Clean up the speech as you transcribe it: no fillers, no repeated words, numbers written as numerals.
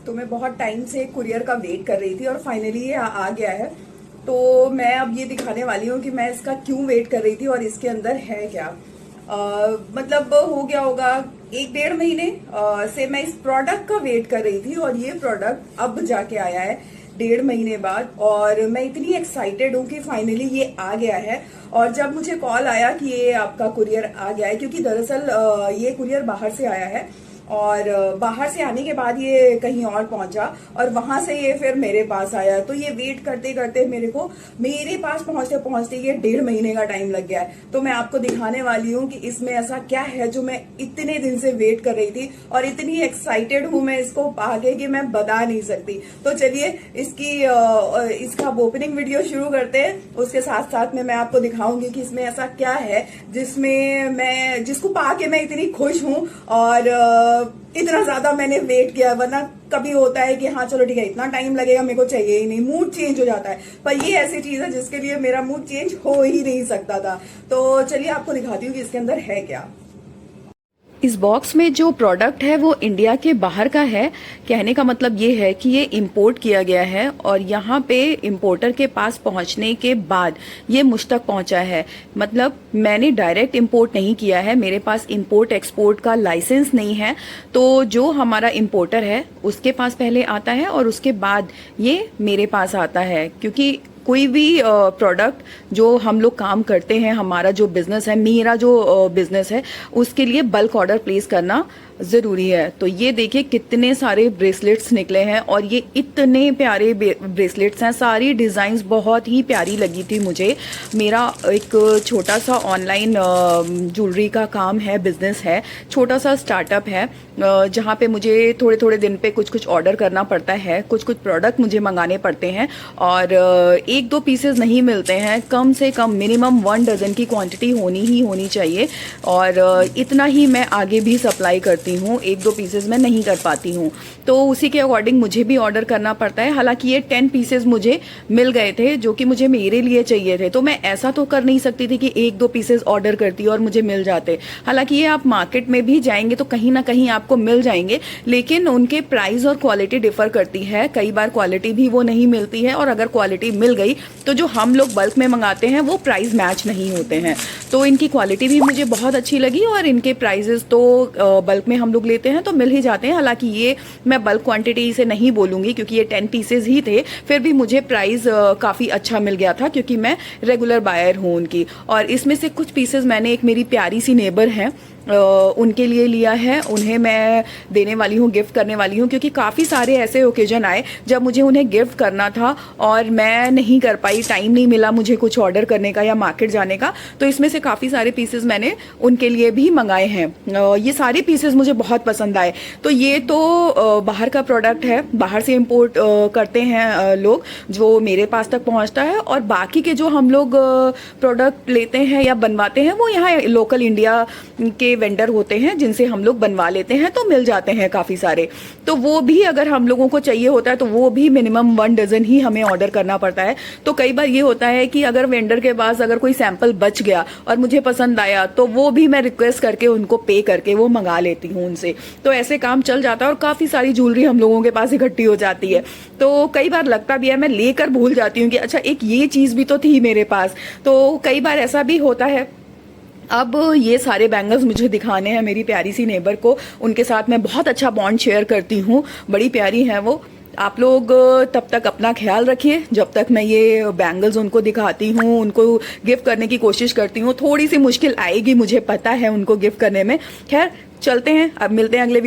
तो मैं बहुत टाइम से कुरियर का वेट कर रही थी और फाइनली ये आ गया है। तो मैं अब ये दिखाने वाली हूँ कि मैं इसका क्यों वेट कर रही थी और इसके अंदर है क्या। मतलब हो गया होगा 1-1.5 महीने से मैं इस प्रोडक्ट का वेट कर रही थी और ये प्रोडक्ट अब जाके आया है 1.5 महीने बाद। और मैं इतनी एक्साइटेड हूँ कि फाइनली ये आ गया है। और जब मुझे कॉल आया कि ये आपका कुरियर आ गया है, क्योंकि दरअसल ये कुरियर बाहर से आया है और बाहर से आने के बाद ये कहीं और पहुंचा और वहां से ये फिर मेरे पास आया। तो ये वेट करते करते मेरे पास पहुंचते पहुंचते ये 1.5 महीने का टाइम लग गया है। तो मैं आपको दिखाने वाली हूँ कि इसमें ऐसा क्या है जो मैं इतने दिन से वेट कर रही थी और इतनी एक्साइटेड हूँ मैं इसको पाके कि मैं बता नहीं सकती। तो चलिए इसका ओपनिंग वीडियो शुरू करते हैं। उसके साथ साथ में मैं आपको दिखाऊंगी कि इसमें ऐसा क्या है जिसको पाके मैं इतनी खुश हूँ और इतना ज्यादा मैंने वेट किया। वरना कभी होता है कि हाँ चलो ठीक है, इतना टाइम लगेगा, मेरे को चाहिए ही नहीं, मूड चेंज हो जाता है। पर ये ऐसी चीज है जिसके लिए मेरा मूड चेंज हो ही नहीं सकता था। तो चलिए आपको दिखाती हूँ कि इसके अंदर है क्या। इस बॉक्स में जो प्रोडक्ट है वो इंडिया के बाहर का है। कहने का मतलब ये है कि ये इंपोर्ट किया गया है और यहाँ पे इंपोर्टर के पास पहुँचने के बाद ये मुझ तक पहुँचा है। मतलब मैंने डायरेक्ट इंपोर्ट नहीं किया है, मेरे पास इंपोर्ट एक्सपोर्ट का लाइसेंस नहीं है। तो जो हमारा इंपोर्टर है उसके पास पहले आता है और उसके बाद ये मेरे पास आता है। क्योंकि कोई भी प्रोडक्ट जो हम लोग काम करते हैं, हमारा जो बिजनेस है, मेरा जो बिजनेस है, उसके लिए बल्क ऑर्डर प्लेस करना जरूरी है। तो ये देखिए कितने सारे ब्रेसलेट्स निकले हैं और ये इतने प्यारे ब्रेसलेट्स हैं। सारी डिजाइन्स बहुत ही प्यारी लगी थी मुझे। मेरा एक छोटा सा ऑनलाइन ज्वेलरी का काम है, बिजनेस है, छोटा सा स्टार्टअप है, जहाँ पे मुझे थोड़े थोड़े दिन पे कुछ कुछ ऑर्डर करना पड़ता है, कुछ कुछ प्रोडक्ट मुझे मंगाने पड़ते हैं और 1-2 पीसेस नहीं मिलते हैं। कम से कम मिनिमम 1 डजन की क्वांटिटी होनी चाहिए और इतना ही मैं आगे भी सप्लाई करती हूँ, 1-2 पीसेस मैं नहीं कर पाती हूँ। तो उसी के अकॉर्डिंग मुझे भी ऑर्डर करना पड़ता है। हालांकि ये 10 पीसेस मुझे मिल गए थे जो कि मुझे मेरे लिए चाहिए थे। तो मैं ऐसा तो कर नहीं सकती थी कि 1-2 पीसेस ऑर्डर करती और मुझे मिल जाते। हालांकि ये आप मार्केट में भी जाएंगे तो कहीं ना कहीं आपको मिल जाएंगे, लेकिन उनके प्राइस और क्वालिटी डिफर करती है। कई बार क्वालिटी भी वो नहीं मिलती है और अगर क्वालिटी मिल गई तो जो हम लोग बल्क में मंगाते हैं वो प्राइस मैच नहीं होते हैं। तो इनकी क्वालिटी भी मुझे बहुत अच्छी लगी और इनके प्राइजेस तो बल्क में हम लोग लेते हैं तो मिल ही जाते हैं। हालांकि ये मैं बल्क क्वांटिटी से नहीं बोलूंगी क्योंकि ये 10 पीसेज ही थे, फिर भी मुझे प्राइस काफी अच्छा मिल गया था क्योंकि मैं रेगुलर बायर हूँ उनकी। और इसमें से कुछ पीसेज मैंने एक मेरी प्यारी सी नेबर है उनके लिए लिया है, उन्हें मैं देने वाली हूँ, गिफ्ट करने वाली हूँ। क्योंकि काफ़ी सारे ऐसे ओकेजन आए जब मुझे उन्हें गिफ्ट करना था और मैं नहीं कर पाई, टाइम नहीं मिला मुझे कुछ ऑर्डर करने का या मार्केट जाने का। तो इसमें से काफ़ी सारे पीसेस मैंने उनके लिए भी मंगाए हैं। ये सारे पीसेस मुझे बहुत पसंद आए। तो ये तो बाहर का प्रोडक्ट है, बाहर से इम्पोर्ट करते हैं लोग, जो मेरे पास तक पहुँचता है। और बाकी के जो हम लोग प्रोडक्ट लेते हैं या बनवाते हैं वो यहाँ लोकल इंडिया के वेंडर होते हैं जिनसे हम लोग बनवा लेते हैं, तो मिल जाते हैं काफी सारे। तो वो भी अगर हम लोगों को चाहिए होता है तो वो भी मिनिमम 1 डजन ही हमें ऑर्डर करना पड़ता है। तो कई बार ये होता है कि अगर वेंडर के पास अगर कोई सैंपल बच गया और मुझे पसंद आया तो वो भी मैं रिक्वेस्ट करके उनको पे करके वो मंगा लेती हूँ उनसे। तो ऐसे काम चल जाता है और काफी सारी ज्वेलरी हम लोगों के पास इकट्ठी हो जाती है। तो कई बार लगता भी है, मैं लेकर भूल जाती हूँ कि अच्छा एक ये चीज भी तो थी मेरे पास। तो कई बार ऐसा भी होता है। अब ये सारे बैंगल्स मुझे दिखाने हैं मेरी प्यारी सी नेबर को, उनके साथ मैं बहुत अच्छा बॉन्ड शेयर करती हूँ, बड़ी प्यारी हैं वो। आप लोग तब तक अपना ख्याल रखिए जब तक मैं ये बैंगल्स उनको दिखाती हूँ, उनको गिफ्ट करने की कोशिश करती हूँ। थोड़ी सी मुश्किल आएगी, मुझे पता है, उनको गिफ्ट करने में। खैर चलते हैं, अब मिलते हैं अगले